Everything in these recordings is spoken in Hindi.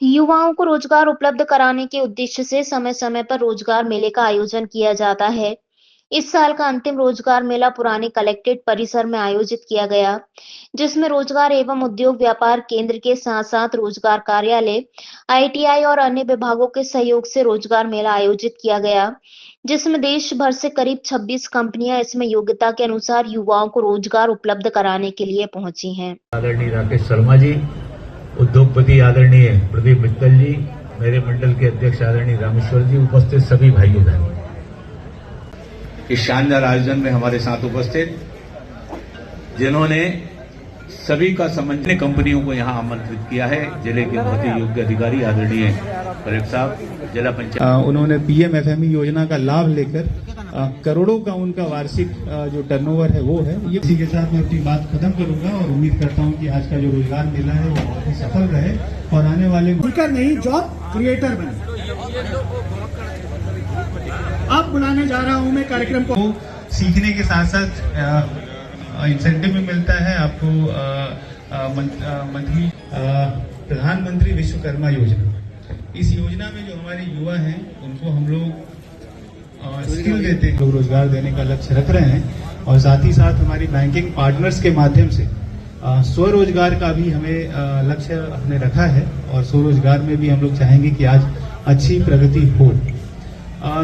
युवाओं को रोजगार उपलब्ध कराने के उद्देश्य से समय-समय पर रोजगार मेले का आयोजन किया जाता है। इस साल का अंतिम रोजगार मेला पुराने कलेक्ट्रेट परिसर में आयोजित किया गया, जिसमें रोजगार एवं उद्योग व्यापार केंद्र के साथ-साथ रोजगार कार्यालय, आईटीआई और अन्य विभागों के सहयोग से रोजगार मेला आयोजित किया गया, जिसमें देश भर से करीब 26 कंपनियां इसमें योग्यता के अनुसार युवाओं को रोजगार उपलब्ध कराने के लिए पहुंची हैं। आदरणीय राकेश शर्मा जी, उद्योगपति आदरणीय प्रदीप मित्तल जी, मेरे मंडल के अध्यक्ष आदरणीय रामेश्वर जी, उपस्थित सभी भाइयों बहनों, इस शानदार आयोजन में हमारे साथ उपस्थित जिन्होंने सभी का समन्वय कंपनियों को यहां आमंत्रित किया है, जिले के बहुत ही योग्य अधिकारी आदरणीय परेख साहब, जिला पंचायत, उन्होंने पीएमएफएमई योजना का लाभ लेकर करोड़ों का उनका वार्षिक जो टर्नओवर है वो है। ये इसी के साथ मैं अपनी बात खत्म करूंगा और उम्मीद करता हूं कि आज का जो रोजगार मेला है वो बहुत ही सफल रहे और आने वाले नहीं जॉब क्रिएटर बने। अब बुलाने जा रहा हूं मैं कार्यक्रम को। सीखने के साथ साथ इंसेंटिव भी मिलता है आपको। मंत्री प्रधानमंत्री विश्वकर्मा योजना, इस योजना में जो हमारे युवा हैं उनको हम लोग स्किल देते हैं, लोग रोजगार देने का लक्ष्य रख रहे हैं और साथ ही साथ हमारी बैंकिंग पार्टनर्स के माध्यम से स्वरोजगार का भी हमें लक्ष्य हमने रखा है और स्वरोजगार में भी हम लोग चाहेंगे कि आज अच्छी प्रगति हो।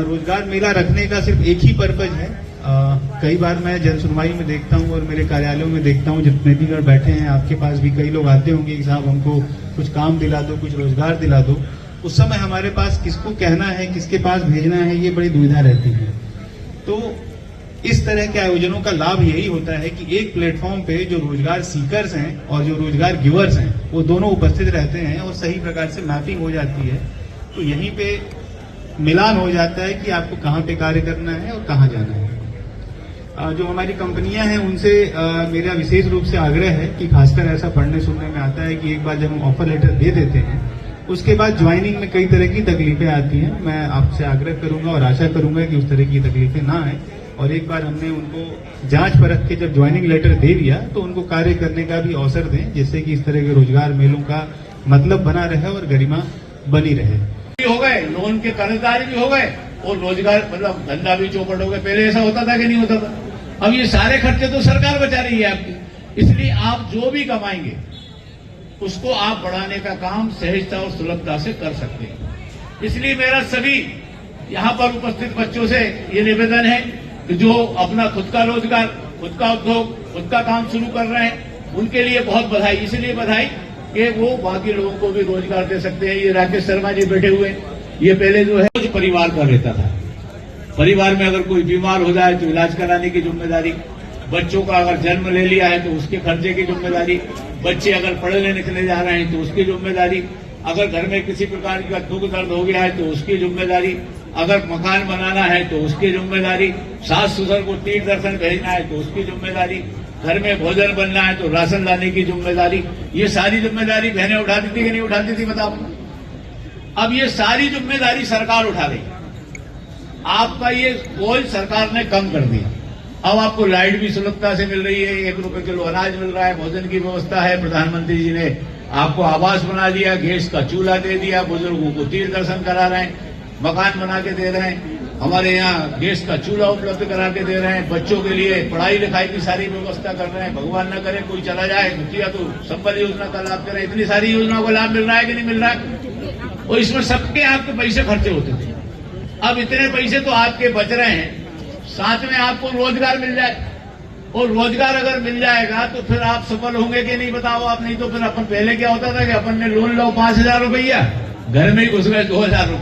रोजगार मेला रखने का सिर्फ एक ही पर्पज है। कई बार मैं जन सुनवाई में देखता हूं और मेरे कार्यालयों में देखता हूं, जितने भी लोग बैठे हैं आपके पास भी कई लोग आते होंगे कि साहब हमको कुछ काम दिला दो, कुछ रोजगार दिला दो। उस समय हमारे पास किसको कहना है, किसके पास भेजना है, ये बड़ी दुविधा रहती है। तो इस तरह के आयोजनों का लाभ यही होता है कि एक प्लेटफॉर्म पे जो रोजगार सीकर्स हैं और जो रोजगार गिवर्स हैं वो दोनों उपस्थित रहते हैं और सही प्रकार से मैपिंग हो जाती है। तो यहीं पे मिलान हो जाता है कि आपको कहाँ पे कार्य करना है और कहाँ जाना है। जो हमारी कंपनियां हैं उनसे मेरा विशेष रूप से आग्रह है कि खासकर ऐसा पढ़ने सुनने में आता है कि एक बार जब हम ऑफर लेटर दे देते हैं उसके बाद ज्वाइनिंग में कई तरह की तकलीफें आती हैं। मैं आपसे आग्रह करूंगा और आशा करूंगा कि उस तरह की तकलीफें ना आए और एक बार हमने उनको जांच परख के जब ज्वाइनिंग लेटर दे दिया तो उनको कार्य करने का भी अवसर दें, जिससे कि इस तरह के रोजगार मेलों का मतलब बना रहे और गरिमा बनी रहे। हो गए, लोन के कर्जदार भी हो गए और रोजगार मतलब धंधा भी चौपट हो गया। पहले ऐसा होता था कि नहीं होता था। अब ये सारे खर्चे तो सरकार बचा रही है आपकी, इसलिए आप जो भी कमाएंगे उसको आप बढ़ाने का काम सहजता और सुलभता से कर सकते हैं। इसलिए मेरा सभी यहाँ पर उपस्थित बच्चों से ये निवेदन है कि जो अपना खुद का रोजगार, खुद का उद्योग, खुद का काम शुरू कर रहे हैं उनके लिए बहुत बधाई। इसलिए बधाई कि वो बाकी लोगों को भी रोजगार दे सकते हैं। ये राकेश शर्मा जी बैठे हुए, ये पहले जो है कुछ परिवार का रहता था। परिवार में अगर कोई बीमार हो जाए तो इलाज कराने की जिम्मेदारी, बच्चों का अगर जन्म ले लिया है तो उसके खर्चे की जिम्मेदारी, बच्चे अगर पढ़ने लिखने जा रहे हैं तो उसकी जिम्मेदारी, अगर घर में किसी प्रकार का दुख दर्द हो गया है तो उसकी जिम्मेदारी, अगर मकान बनाना है तो उसकी जिम्मेदारी, सास ससुर को तीर्थ दर्शन भेजना है तो उसकी जिम्मेदारी, घर में भोजन बनना है तो राशन लाने की जिम्मेदारी, ये सारी जिम्मेदारी बहनें उठाती थी कि नहीं उठाती थी बताओ। अब ये सारी जिम्मेदारी सरकार उठा रही। आपका ये बोझ सरकार ने कम कर दिया। अब आपको लाइट भी सुलभता से मिल रही है, 1 रुपए किलो अनाज मिल रहा है, भोजन की व्यवस्था है, प्रधानमंत्री जी ने आपको आवास बना दिया, गैस का चूल्हा दे दिया, बुजुर्गों को तीर्थ दर्शन करा रहे हैं, मकान बना के दे रहे हैं, हमारे यहाँ गैस का चूल्हा उपलब्ध करा के दे रहे हैं, बच्चों के लिए पढ़ाई लिखाई की सारी व्यवस्था कर रहे हैं। भगवान न करे कोई चला जाए मुखिया तो संबल योजना का लाभ करें। इतनी सारी योजनाओं का लाभ मिल रहा है कि नहीं मिल रहा है? और इसमें सबके आपके पैसे खर्चे होते थे, अब इतने पैसे तो आपके बच रहे हैं, साथ में आपको रोजगार मिल जाए और रोजगार अगर मिल जाएगा तो फिर आप सफल होंगे कि नहीं बताओ आप। नहीं तो फिर अपन पहले क्या होता था कि अपन ने लोन लो 5,000 रुपया, घर में ही घुस गए 2,000 रुपये।